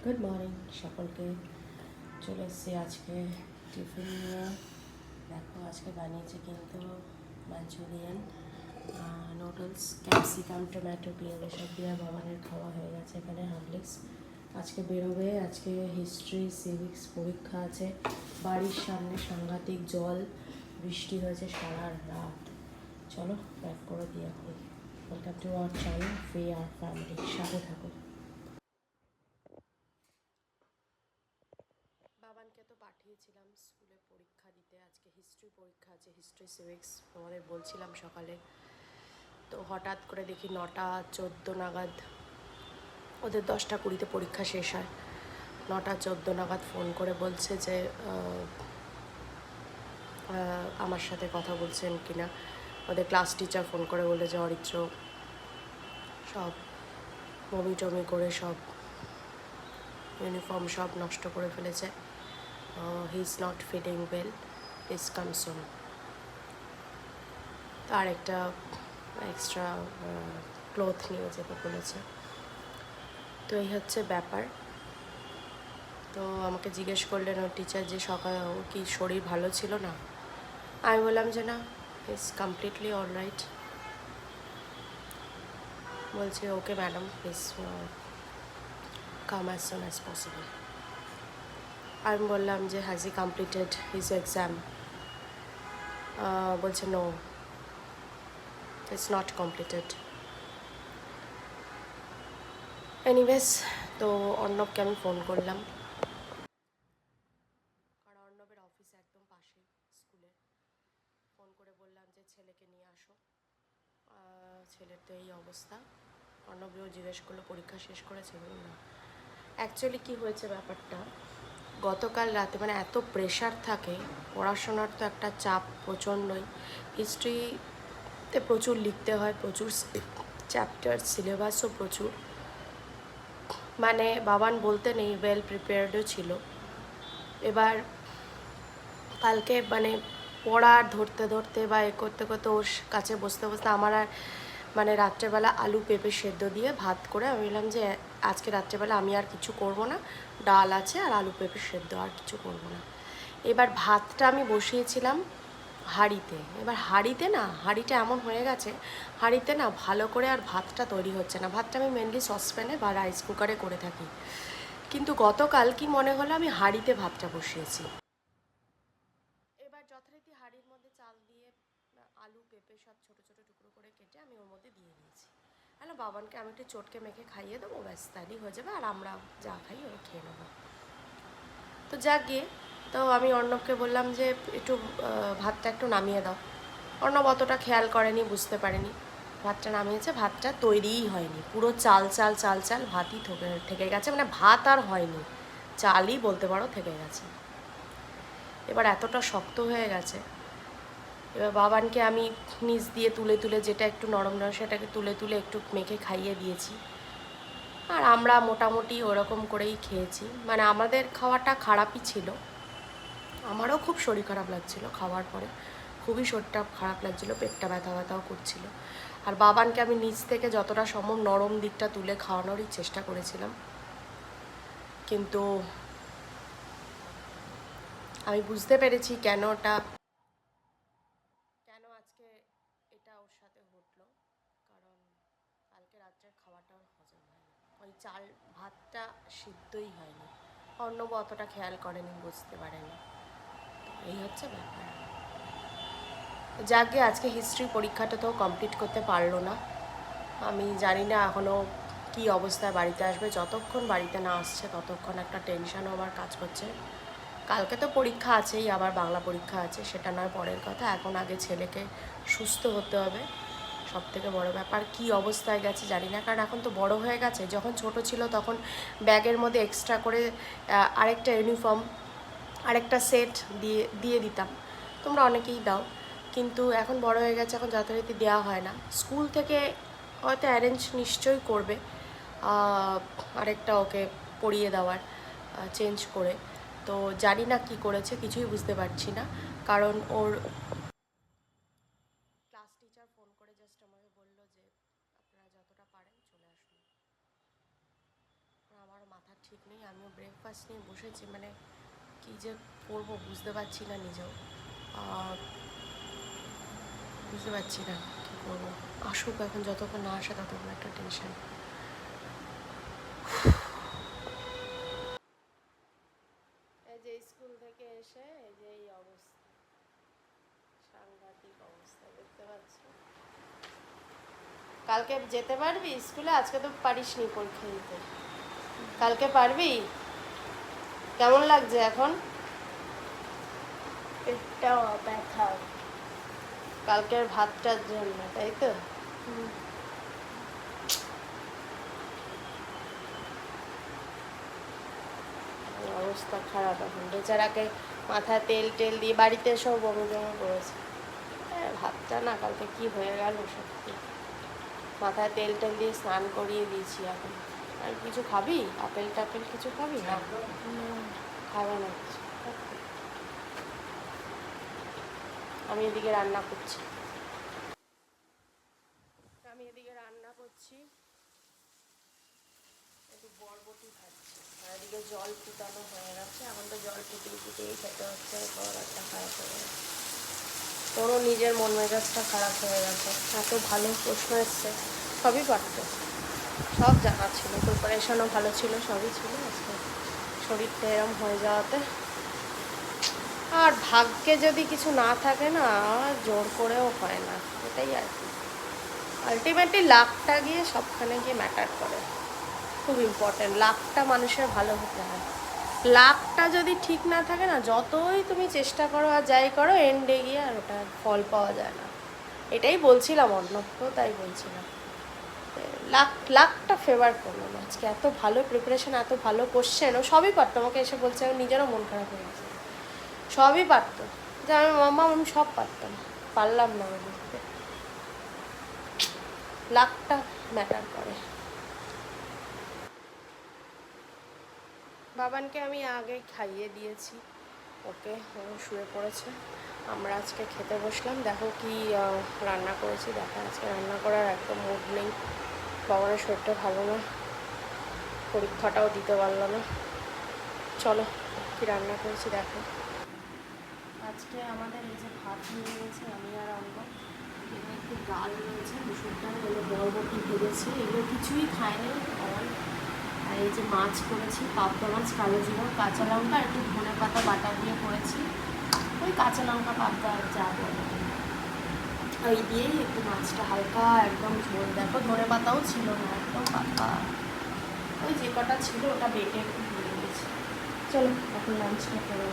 Good morning সকলকে। চলে এসেছি আজকে টিফিন নিয়ে। দেখো আজকে বানিয়েছে কিন্তু মাঞ্চুরিয়ান, নুডলস, ক্যাপসিকাম, টমেটো, পেঁয়াজ এসব দিয়ে বাবানের খাওয়া হয়ে গেছে। এখানে হরলিক্স। আজকে বেরোবে, আজকে হিস্ট্রি সিভিক্স পরীক্ষা আছে। বাড়ির সামনে সাংঘাতিক জল, বৃষ্টি হয়েছে সারা রাত। চলো প্যাক করে দিয়ে এখন। Welcome to our channel free আর ফ্যামিলি, সাথে থাকো। বাবানকে তো পাঠিয়েছিলাম স্কুলে পরীক্ষা দিতে, আজকে হিস্ট্রি পরীক্ষা আছে, হিস্ট্রি সিভিক্স তোমাদের বলছিলাম সকালে। তো হঠাৎ করে দেখি 9টা 14 নাগাদ, ওদের 10টা 20-তে পরীক্ষা শেষ হয়, 9টা 14 নাগাদ ফোন করে বলছে যে আমার সাথে কথা বলছেন কিনা। ওদের ক্লাস টিচার ফোন করে বলে যে অরিত্র সব বমি টমি করে সব ইউনিফর্ম সব নষ্ট করে ফেলেছে, he is not feeling well, please come soon. আর একটা এক্সট্রা ক্লোথ নিয়ে যেতে বলেছে। তো এই হচ্ছে ব্যাপার। তো আমাকে জিজ্ঞেস করলেন ওর টিচার যে সকাল কি শরীর ভালো ছিল না। আমি বললাম যে না, ইজ কমপ্লিটলি অল রাইট। বলছে okay madam please come as soon as possible. আমি বললাম যে has he completed his exam. বলছে no, it's not completed. Anyways, তো অর্ণবকে আমি ফোন করলাম, কারণ অর্ণবের অফিস একদম পাশেই স্কুলের। ফোন করে বললাম যে ছেলেকে নিয়ে আসো, ছেলের তো এই অবস্থা। অর্ণবও জিজ্ঞেস করলো পরীক্ষা শেষ করেছে, বলুন না। অ্যাকচুয়ালি কী হয়েছে ব্যাপারটা, গতকাল রাতে মানে এত প্রেশার থাকে, পড়াশোনার তো একটা চাপ প্রচণ্ডই। হিস্ট্রিতে প্রচুর লিখতে হয়, প্রচুর চ্যাপ্টার, সিলেবাসও প্রচুর। মানে বাবান বলতে নেই, ওয়েল প্রিপেয়ার্ডও ছিল। এবার কালকে মানে পড়া ধরতে ধরতে বা এ করতে করতে ওর কাছে বসতে বসতে আমার আর মানে রাত্রেবেলা আলু পেঁপে সেদ্ধ দিয়ে ভাত করে আমি বললাম যে আজকে রাত্রেবেলা আমি আর কিছু করব না, ডাল আছে আর আলু পেঁপে সেদ্ধ, আর কিছু করব না। এবার ভাতটা আমি বসিয়েছিলাম হাঁড়িতে। এবার হাঁড়িটা এমন হয়ে গেছে, হাঁড়িতে না ভালো করে আর ভাতটা তৈরি হচ্ছে না। ভাতটা আমি মেনলি সসপ্যানে বা রাইস কুকারে করে থাকি, কিন্তু গতকাল কি মনে হলো আমি হাঁড়িতে ভাতটা বসিয়েছি। এবার যথারীতি হাঁড়ির মধ্যে চাল দিয়ে আলু পেঁপে সব ছোট ছোট টুকরো করে কেটে আমি ওর মধ্যে দিয়ে দিয়েছি। হ্যালো, বাবানকে আমি একটু চটকে মেখে খাইয়ে দেবো, ব্যাস তাইলেই হয়ে যাবে, আর আমরা যা খাই ওরা খেয়ে নেবো। তো যাক গিয়ে, তো আমি অর্ণবকে বললাম যে একটু ভাতটা একটু নামিয়ে দাও। অর্ণব অতটা খেয়াল করেনি, বুঝতে পারেনি। ভাতটা নামিয়েছে, ভাতটা তৈরিই হয়নি, পুরো চাল চাল চাল চাল ভাতই থেকে গেছে, মানে ভাত আর হয়নি, চালই বলতে পারো থেকে গেছে। এবার এতটা শক্ত হয়ে গেছে, এবার বাবানকে আমি নিচ দিয়ে তুলে তুলে যেটা একটু নরম নরম সেটাকে তুলে তুলে একটু মেখে খাইয়ে দিয়েছি। আর আমরা মোটামুটি ওরকম করেই খেয়েছি, মানে আমাদের খাওয়াটা খারাপই ছিল। আমারও খুব শরীর খারাপ লাগছিল খাওয়ার পরে, খুবই শরীরটা খারাপ লাগছিল, পেটটা ব্যথা ব্যথাও করছিল। আর বাবানকে আমি নিচ থেকে যতটা সম্ভব নরম দিকটা তুলে খাওয়ানোরই চেষ্টা করেছিলাম, কিন্তু আমি বুঝতে পেরেছি কেন আজকে এটা ওর সাথে ঘটলো। কারণ কালকে রাত্রের খাওয়াটা ওর হজম হয়নি, ওই চাল ভাতটা সিদ্ধই হয়নি। অর্ণব অতটা খেয়াল করেনি, বুঝতে পারেনি। এই হচ্ছে ব্যাপার। যাকে আজকে হিস্ট্রি পরীক্ষাটা তো কমপ্লিট করতে পারলো না। আমি জানি না এখনও কী অবস্থায় বাড়িতে আসবে। যতক্ষণ বাড়িতে না আসছে ততক্ষণ একটা টেনশানও আবার কাজ করছে। কালকে তো পরীক্ষা আছেই, আবার বাংলা পরীক্ষা আছে, সেটা নয় পরের কথা। এখন আগে ছেলেকে সুস্থ হতে হবে, সব থেকে বড়ো ব্যাপার। কী অবস্থায় গেছে জানি না, কারণ এখন তো বড় হয়ে গেছে। যখন ছোট ছিল তখন ব্যাগের মধ্যে এক্সট্রা করে আরেকটা ইউনিফর্ম, আরেকটা সেট দিয়ে দিয়ে দিতাম, তোমরা অনেকেই দাও, কিন্তু এখন বড় হয়ে গেছে, এখন যথারীতি দেওয়া হয় না। স্কুল থেকে হয়তো অ্যারেঞ্জ নিশ্চয়ই করবে আরেকটা ওকে পরিয়ে দেওয়ার, চেঞ্জ করে। তো জানি না কি করেছে, কিছুই বুঝতে পারছি না। কারণ ওর ক্লাস টিচার ফোন করে জাস্ট আমাকে বললো যে আপনারা যতটা পারেন চলে আসুন। আমার মাথা ঠিক ঠিক নেই। আমিও ব্রেকফাস্ট নিয়ে বসেছি, মানে কী যে করবো বুঝতে পারছি না নিজেও, বুঝতে পারছি না কী করবো। আসুক, এখন যতক্ষণ না আসে ততক্ষণ একটা টেনশন। এই যে স্কুল থেকে এসে এই যে এই অবস্থা, সাংঘাতিক অবস্থা দেখতে পাচ্ছি। কালকে যেতে পারবি স্কুলে? আজকে তো পারিসনি পরীক্ষা দিতে, কালকে পারবি? কেমন লাগছে এখন? পেটটা ব্যথা কালকের ভাতটার জন্য, তাই তো? অবস্থা খারাপ এখন বেচারাকে, মাথায় তেল টেল দিয়ে বাড়িতে সব বমি জমা করেছে। ভাতটা না কালকে কি হয়ে গেল সত্যি, মাথায় তেল টেল দিয়ে স্নান করিয়ে দিয়েছি। এখন আর কিছু খাবি? আপেল টাপেল কিছু খাবি না? খাবে না কিছু। আমি এদিকে রান্না করছি, একটু বরবটি খাচ্ছি, আর এদিকে জল ফুটানো হয়ে গেছে। এখন তো জল ফুটিয়ে ফুটিয়েই খেতে হচ্ছে, গলাটা খারাপ হয়ে গেছে। তোরও নিজের মন মেজাজটা খারাপ হয়ে গেছে, এত ভালো প্রশ্ন এসছে, সবই পারতো, সব জানা ছিল, প্রিপারেশনও ভালো ছিল, সবই ছিল। আজকে শরীরটা এরম হয়ে যাওয়াতে, আর ভাগ্যে যদি কিছু না থাকে না, জোর করেও হয় না, এটাই আর কি। আলটিমেটলি লাকটা গিয়ে সবখানে গিয়ে ম্যাটার করে, খুব ইম্পর্টেন্ট। লাকটা মানুষের ভালো হতে হয়, লাকটা যদি ঠিক না থাকে না, যতই তুমি চেষ্টা করো আর যাই করো, এন্ডে গিয়ে আর ওটা ফল পাওয়া যায় না। এটাই বলছিলাম অন্যকেও, তাই বলছিলাম লাকটা ফেভার করলো না আজকে। এত ভালো প্রিপারেশন, এত ভালো কোশ্চেন, ও সবই পারতো। আমাকে এসে বলছে, আমি নিজেরও মন খারাপ হয়ে গেছে, সবই পারতো, যে আমি মাম্মা আমি সব পারতাম, পারলাম না বলতে। লাকটা ম্যাটার করে। বাবানকে আমি আগে খাইয়ে দিয়েছি, ওকে, ও শুয়ে পড়েছে। আমরা আজকে খেতে বসলাম। দেখো কি রান্না করেছি, দেখো আজকে রান্না করার একদম মুড নেই। বাবানের শরীরটা ভালো না, পরীক্ষাটাও দিতে পারলো না। চলো কি রান্না করেছি দেখো। আজকে আমাদের এই যে ভাত নিয়ে গেছে, আমি আর আনবো, এখানে একটু ডাল রয়েছে, মুসুর ডাল, এগুলো বরবটি ভেজেছি, এগুলো কিছুই খায়নি অল। আর এই যে মাছ করেছি, পাবদা মাছ, কালো জিরা, কাঁচা লঙ্কা, একটু ধনে পাতা বাটা দিয়ে করেছি, ওই কাঁচা লঙ্কা পাবদা যা বলে ওই দিয়েই একটু মাছটা হালকা একদম ঝোল। দেখো ধনে পাতাও ছিল না, একদম পাতা, ওই যে কটা ছিল ওটা বেটে একটু দিয়ে দিয়েছি। চলো এখন লাঞ্চটা করে